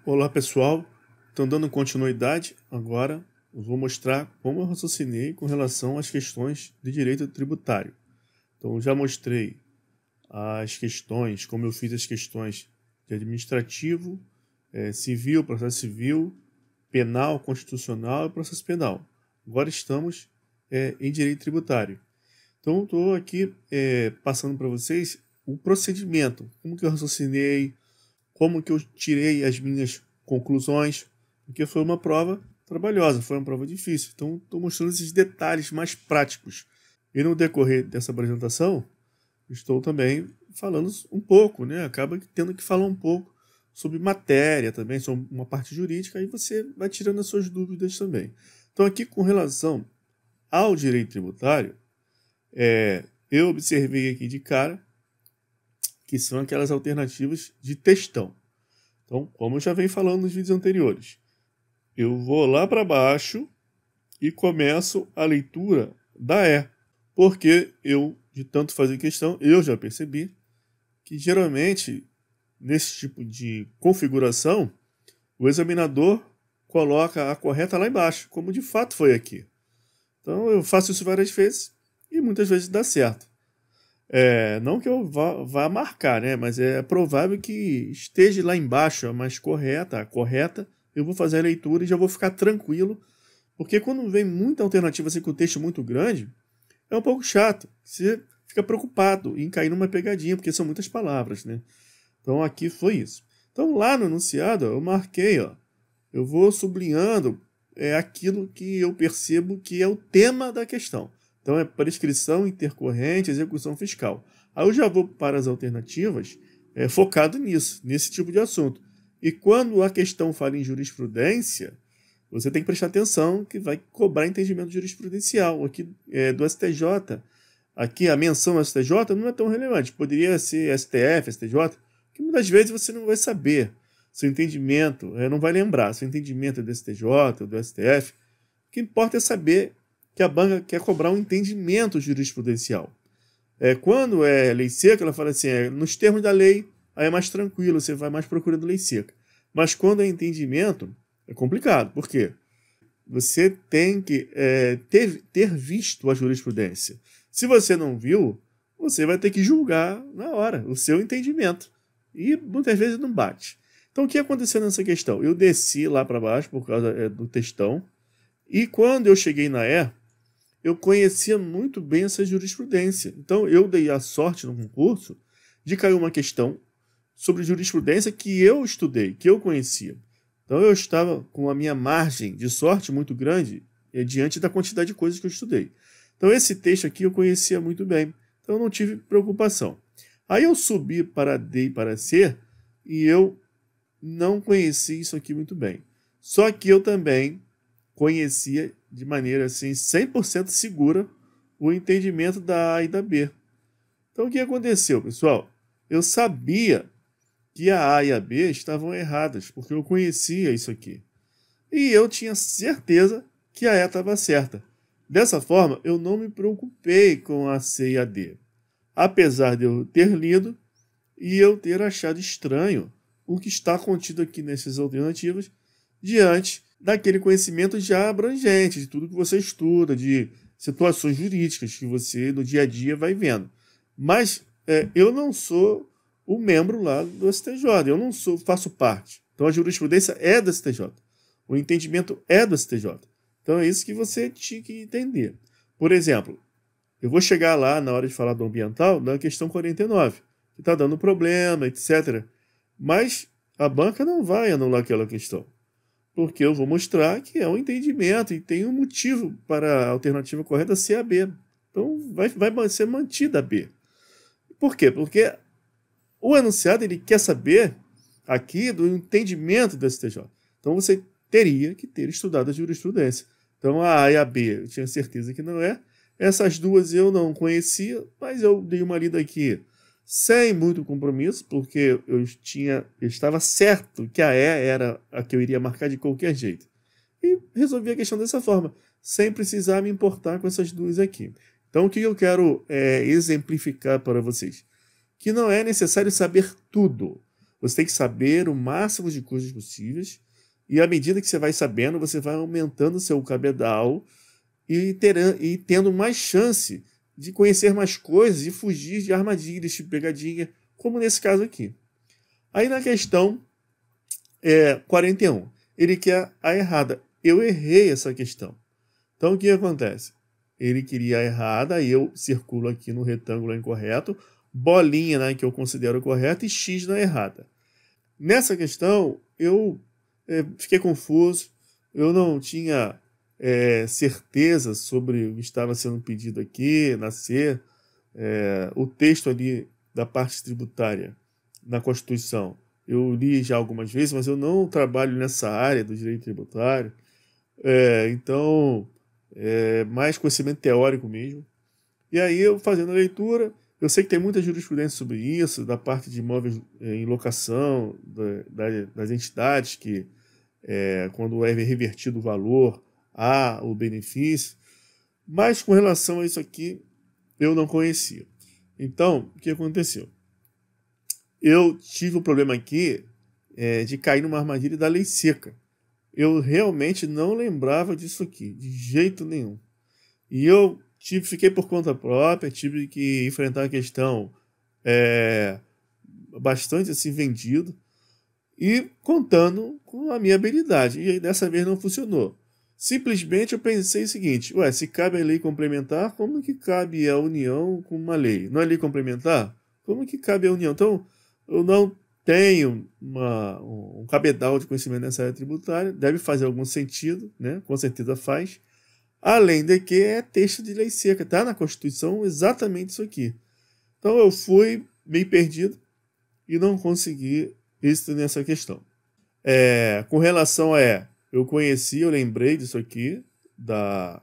Olá pessoal, então dando continuidade agora, eu vou mostrar como eu raciocinei com relação às questões de direito tributário. Então eu já mostrei as questões, como eu fiz as questões de administrativo, civil, processo civil, penal, constitucional e processo penal. Agora estamos em direito tributário. Então estou aqui passando para vocês o procedimento, como que eu raciocinei, como que eu tirei as minhas conclusões, porque foi uma prova trabalhosa, foi uma prova difícil. Então, estou mostrando esses detalhes mais práticos. E no decorrer dessa apresentação, estou também falando um pouco, né? Acaba tendo que falar um pouco sobre matéria também, sobre uma parte jurídica, aí você vai tirando as suas dúvidas também. Então, aqui com relação ao direito tributário, eu observei aqui de cara que são aquelas alternativas de textão. Então, como eu já venho falando nos vídeos anteriores, eu vou lá para baixo e começo a leitura da E. Porque eu, de tanto fazer questão, eu já percebi que geralmente, nesse tipo de configuração, o examinador coloca a correta lá embaixo, como de fato foi aqui. Então, eu faço isso várias vezes e muitas vezes dá certo. Não que eu vá marcar, né? Mas é provável que esteja lá embaixo a mais correta, eu vou fazer a leitura e já vou ficar tranquilo, porque quando vem muita alternativa assim com o texto muito grande, é um pouco chato. Você fica preocupado em cair numa pegadinha, porque são muitas palavras, né? Então aqui foi isso. Então lá no enunciado eu marquei, ó, eu vou sublinhando aquilo que eu percebo que é o tema da questão. Então é prescrição intercorrente, execução fiscal. Aí eu já vou para as alternativas focado nisso, nesse tipo de assunto. E quando a questão fala em jurisprudência, você tem que prestar atenção que vai cobrar entendimento jurisprudencial. Aqui do STJ, aqui a menção ao STJ não é tão relevante. Poderia ser STF, STJ, que muitas vezes você não vai saber. Seu entendimento, não vai lembrar. Seu entendimento é do STJ, do STF. O que importa é saber que a banca quer cobrar um entendimento jurisprudencial. Quando é lei seca, ela fala assim, nos termos da lei, aí é mais tranquilo, você vai mais procurando lei seca. Mas quando é entendimento, é complicado. Por quê? Você tem que ter visto a jurisprudência. Se você não viu, você vai ter que julgar na hora o seu entendimento. E muitas vezes não bate. Então, o que aconteceu nessa questão? Eu desci lá para baixo por causa do textão. E quando eu cheguei na eu conhecia muito bem essa jurisprudência. Então, eu dei a sorte no concurso de cair uma questão sobre jurisprudência que eu estudei, que eu conhecia. Então, eu estava com a minha margem de sorte muito grande diante da quantidade de coisas que eu estudei. Então, esse texto aqui eu conhecia muito bem. Então, eu não tive preocupação. Aí eu subi para D e para C e eu não conheci isso aqui muito bem. Só que eu também conhecia de maneira assim 100% segura o entendimento da A e da B. Então o que aconteceu, pessoal? Eu sabia que a A e a B estavam erradas, porque eu conhecia isso aqui. E eu tinha certeza que a E estava certa. Dessa forma, eu não me preocupei com a C e a D. Apesar de eu ter lido e eu ter achado estranho o que está contido aqui nessas alternativas diante daquele conhecimento já abrangente, de tudo que você estuda, de situações jurídicas que você no dia a dia vai vendo. Mas eu não sou o membro lá do STJ, eu não faço parte. Então a jurisprudência é do STJ, o entendimento é do STJ. Então é isso que você tinha que entender. Por exemplo, eu vou chegar lá na hora de falar do ambiental, na questão 49, que está dando problema, etc. Mas a banca não vai anular aquela questão, porque eu vou mostrar que é um entendimento e tem um motivo para a alternativa correta ser a B. Então, vai ser mantida a B. Por quê? Porque o enunciado ele quer saber aqui do entendimento do STJ. Então, você teria que ter estudado a jurisprudência. Então, a A e a B, eu tinha certeza que não é. Essas duas eu não conhecia, mas eu dei uma lida aqui sem muito compromisso, porque eu estava certo que a E era a que eu iria marcar de qualquer jeito. E resolvi a questão dessa forma, sem precisar me importar com essas duas aqui. Então, o que eu quero exemplificar para vocês? Que não é necessário saber tudo. Você tem que saber o máximo de coisas possíveis, e à medida que você vai sabendo, você vai aumentando o seu cabedal e tendo mais chance de conhecer mais coisas e fugir de armadilhas, de pegadinha, como nesse caso aqui. Aí na questão 41, ele quer a errada. Eu errei essa questão. Então o que acontece? Ele queria a errada, aí eu circulo aqui no retângulo incorreto, bolinha, né, que eu considero correta, e X na errada. Nessa questão, eu fiquei confuso, eu não tinha certeza sobre o que estava sendo pedido aqui, o texto ali da parte tributária na Constituição. Eu li já algumas vezes, mas eu não trabalho nessa área do direito tributário, então é mais conhecimento teórico mesmo. E aí eu fazendo a leitura, eu sei que tem muita jurisprudência sobre isso, da parte de imóveis em locação, das entidades que, quando é revertido o valor, há o benefício, mas com relação a isso aqui, eu não conhecia. Então, o que aconteceu? Eu tive um problema aqui de cair numa armadilha da lei seca. Eu realmente não lembrava disso aqui, de jeito nenhum. E eu fiquei por conta própria, tive que enfrentar a questão bastante assim vendido e contando com a minha habilidade. E dessa vez não funcionou. Simplesmente eu pensei o seguinte, se cabe a lei complementar, como que cabe a União com uma lei? Não é lei complementar? Como que cabe a União? Então, eu não tenho um cabedal de conhecimento nessa área tributária, deve fazer algum sentido, né? Com certeza faz. Além de que é texto de lei seca, está na Constituição exatamente isso aqui. Então eu fui meio perdido e não consegui êxito nessa questão. Com relação eu conheci, eu lembrei disso aqui, da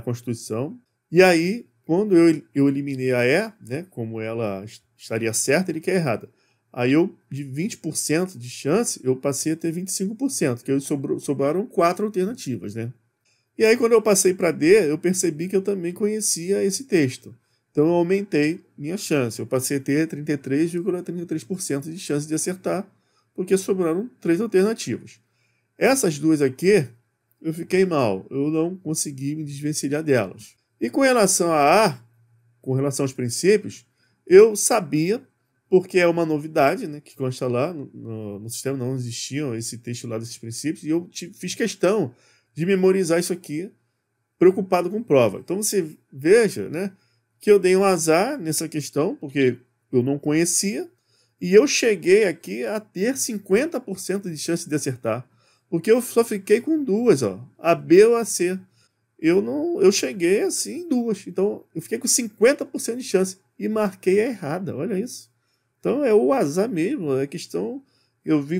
Constituição, e aí, quando eu eliminei a né, como ela estaria certa, ele quer errada. Aí de 20% de chance, eu passei a ter 25%, que sobraram 4 alternativas, né? E aí, quando eu passei para D, eu percebi que eu também conhecia esse texto. Então, eu aumentei minha chance. Eu passei a ter 33,33% de chance de acertar, porque sobraram 3 alternativas. Essas duas aqui, eu fiquei mal. Eu não consegui me desvencilhar delas. E com relação com relação aos princípios, eu sabia, porque é uma novidade, né, que consta lá no sistema, não existiam esse texto lá desses princípios, e eu fiz questão de memorizar isso aqui, preocupado com prova. Então você veja, né, que eu dei um azar nessa questão, porque eu não conhecia, e eu cheguei aqui a ter 50% de chance de acertar, porque eu só fiquei com duas, a B ou a C. Eu cheguei assim em duas, então eu fiquei com 50% de chance e marquei a errada, olha isso. Então é o azar mesmo, é questão.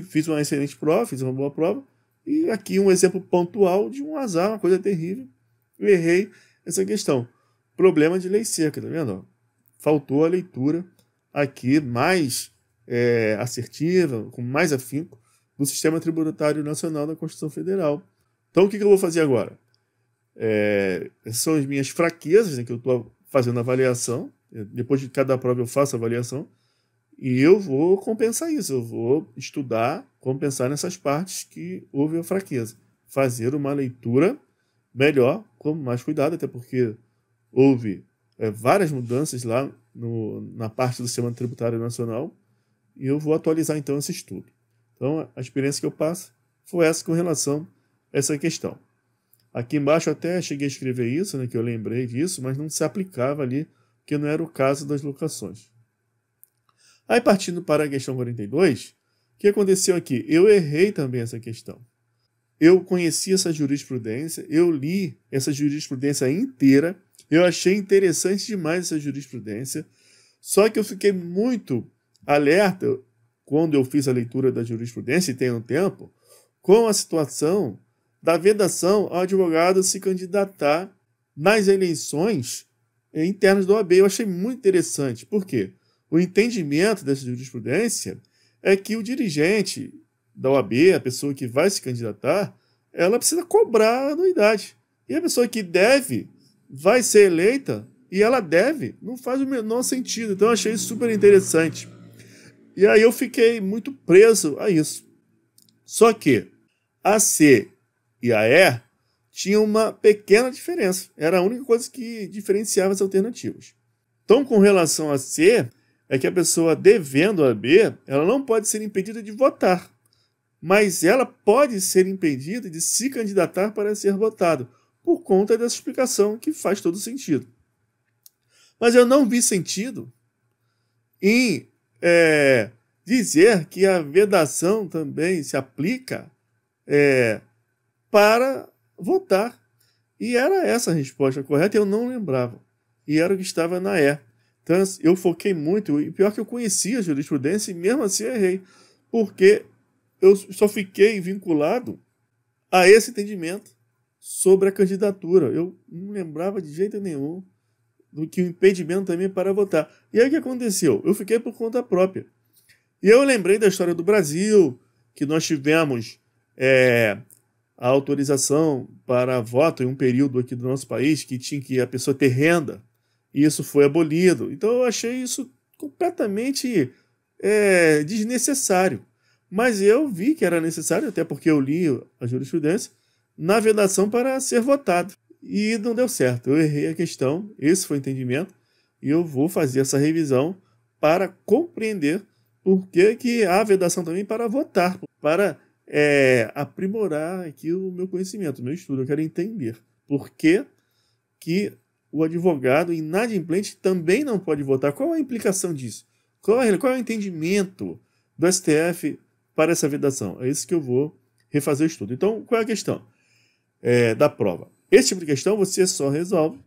Fiz uma excelente prova, fiz uma boa prova, e aqui um exemplo pontual de um azar, uma coisa terrível. Eu errei essa questão. Problema de lei seca, tá vendo? Faltou a leitura aqui mais assertiva, com mais afinco, do Sistema Tributário Nacional da Constituição Federal. Então o que eu vou fazer agora? Essas são as minhas fraquezas, né, que eu estou fazendo a avaliação. Depois de cada prova eu faço a avaliação. E eu vou compensar isso, eu vou estudar, compensar nessas partes que houve a fraqueza. Fazer uma leitura melhor, com mais cuidado, até porque houve várias mudanças lá na parte do Sistema Tributário Nacional, e eu vou atualizar então esse estudo. Então, a experiência que eu passo foi essa com relação a essa questão. Aqui embaixo eu até cheguei a escrever isso, né, que eu lembrei disso, mas não se aplicava ali, porque não era o caso das locações. Aí, partindo para a questão 42, o que aconteceu aqui? Eu errei também essa questão. Eu conheci essa jurisprudência, eu li essa jurisprudência inteira, eu achei interessante demais essa jurisprudência, só que eu fiquei muito alerta, quando eu fiz a leitura da jurisprudência, e tenho tempo, com a situação da vedação ao advogado se candidatar nas eleições internas da OAB. Eu achei muito interessante. Por quê? O entendimento dessa jurisprudência é que o dirigente da OAB, a pessoa que vai se candidatar, ela precisa cobrar a anuidade. E a pessoa que deve vai ser eleita e ela deve. Não faz o menor sentido. Então eu achei super interessante. E aí eu fiquei muito preso a isso. Só que a C e a E tinham uma pequena diferença. Era a única coisa que diferenciava as alternativas. Então, com relação a C, é que a pessoa devendo a B, ela não pode ser impedida de votar, mas ela pode ser impedida de se candidatar para ser votado, por conta dessa explicação que faz todo sentido. Mas eu não vi sentido em dizer que a vedação também se aplica para votar. E era essa a resposta correta, eu não lembrava. E era o que estava na E. Então eu foquei muito, e pior que eu conhecia a jurisprudência e mesmo assim eu errei, porque eu só fiquei vinculado a esse entendimento sobre a candidatura. Eu não lembrava de jeito nenhum do que o impedimento também para votar. E aí o que aconteceu? Eu fiquei por conta própria. E eu lembrei da história do Brasil, que nós tivemos a autorização para voto em um período aqui do nosso país que tinha que a pessoa ter renda, e isso foi abolido. Então eu achei isso completamente desnecessário. Mas eu vi que era necessário, até porque eu li a jurisprudência, na vedação para ser votado. E não deu certo, eu errei a questão, esse foi o entendimento, e eu vou fazer essa revisão para compreender por que há vedação também para votar, para aprimorar aqui o meu conhecimento, o meu estudo. Eu quero entender por que o advogado inadimplente também não pode votar. Qual a implicação disso? Qual é o entendimento do STF para essa vedação? É isso que eu vou refazer o estudo. Então, qual é a questão da prova? Esse tipo de questão você só resolve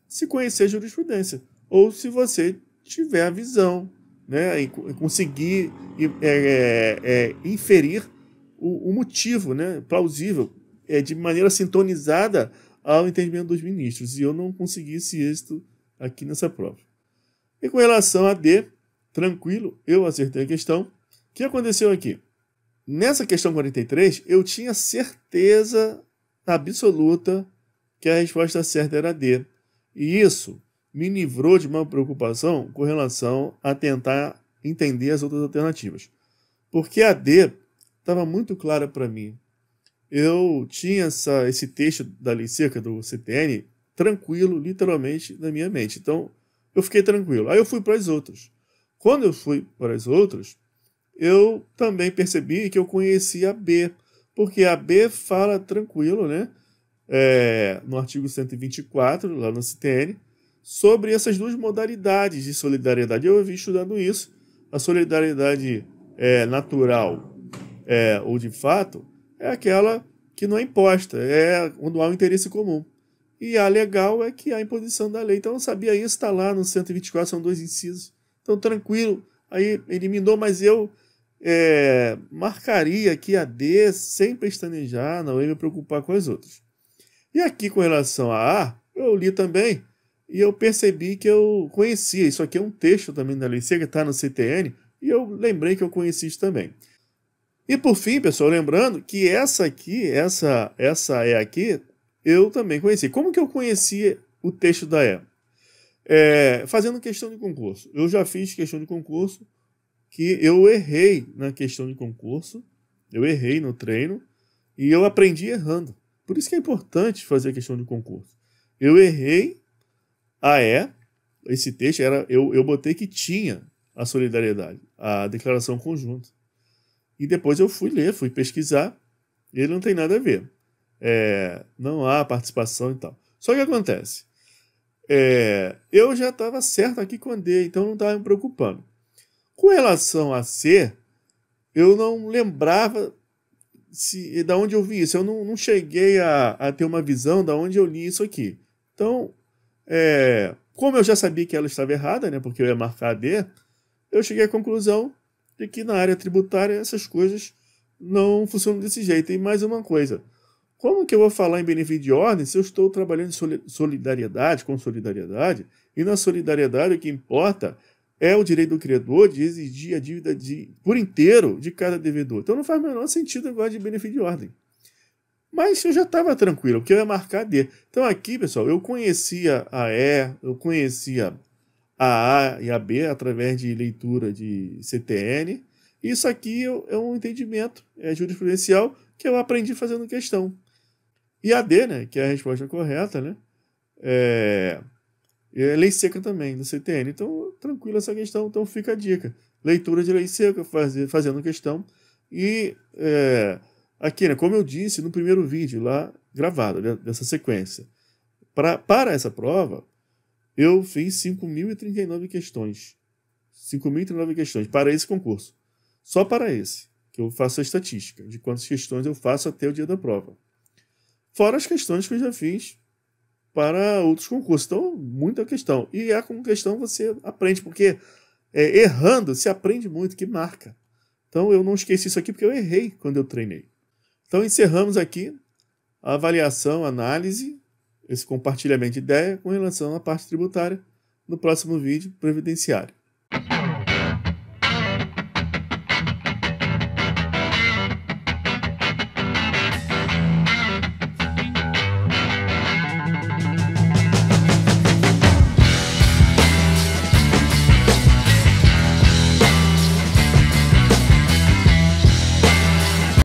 se conhecer a jurisprudência, ou se você tiver a visão, né, e conseguir inferir o motivo, né, plausível, de maneira sintonizada ao entendimento dos ministros. E eu não consegui esse êxito aqui nessa prova. E com relação a D, tranquilo, eu acertei a questão. O que aconteceu aqui? Nessa questão 43, eu tinha certeza absoluta que a resposta certa era D. E isso me livrou de uma preocupação com relação a tentar entender as outras alternativas. Porque a D estava muito clara para mim. Eu tinha esse texto da lei seca do CTN tranquilo, literalmente, na minha mente. Então, eu fiquei tranquilo. Aí eu fui para as outras. Quando eu fui para as outras, eu também percebi que eu conhecia a B, porque a B fala tranquilo, né? No artigo 124, lá no CTN, sobre essas duas modalidades de solidariedade. Eu havia estudado isso. A solidariedade natural ou de fato é aquela que não é imposta, é quando há um interesse comum. E a legal é que há imposição da lei. Então eu sabia isso, está lá no 124, são dois incisos. Então tranquilo, aí eliminou, mas eu marcaria aqui a D sem pestanejar, não ia me preocupar com as outras. E aqui com relação a A, eu li também e eu percebi que eu conhecia. Isso aqui é um texto também da lei seca, está no CTN, e eu lembrei que eu conheci isso também. E por fim, pessoal, lembrando que essa E aqui, eu também conheci. Como que eu conheci o texto da E? Fazendo questão de concurso. Eu já fiz questão de concurso, que eu errei na questão de concurso, eu errei no treino, e eu aprendi errando. Por isso que é importante fazer a questão de concurso. Eu errei a E, esse texto, eu botei que tinha a solidariedade, a declaração conjunta. E depois eu fui ler, fui pesquisar, e ele não tem nada a ver. Não há participação e tal. Só que acontece, eu já estava certo aqui com a D, então não estava me preocupando. Com relação a C, eu não lembrava da onde eu vi isso. Eu não cheguei a ter uma visão da onde eu li isso aqui. Então, como eu já sabia que ela estava errada, né, porque eu ia marcar a D, eu cheguei à conclusão de que na área tributária essas coisas não funcionam desse jeito. E mais uma coisa, como que eu vou falar em benefício de ordem se eu estou trabalhando em solidariedade, com solidariedade, e na solidariedade o que importa é o direito do credor de exigir a dívida por inteiro de cada devedor. Então não faz o menor sentido agora de benefício de ordem. Mas eu já estava tranquilo, porque eu ia marcar D. Então aqui, pessoal, eu conhecia a E, eu conhecia a A e a B através de leitura de CTN. Isso aqui é um entendimento jurisprudencial que eu aprendi fazendo questão. E a D, né, que é a resposta correta, né, é lei seca também, do CTN. Então, tranquilo essa questão. Então, fica a dica. Leitura de lei seca, fazendo questão. E aqui, né, como eu disse no primeiro vídeo lá gravado, né, dessa sequência, para essa prova, eu fiz 5.039 questões. 5.039 questões para esse concurso. Só para esse, que eu faço a estatística de quantas questões eu faço até o dia da prova. Fora as questões que eu já fiz para outros concursos. Então, muita questão. E com questão você aprende, porque errando se aprende muito, que marca. Então, eu não esqueci isso aqui porque eu errei quando eu treinei. Então, encerramos aqui a avaliação, análise, esse compartilhamento de ideia com relação à parte tributária no próximo vídeo previdenciário.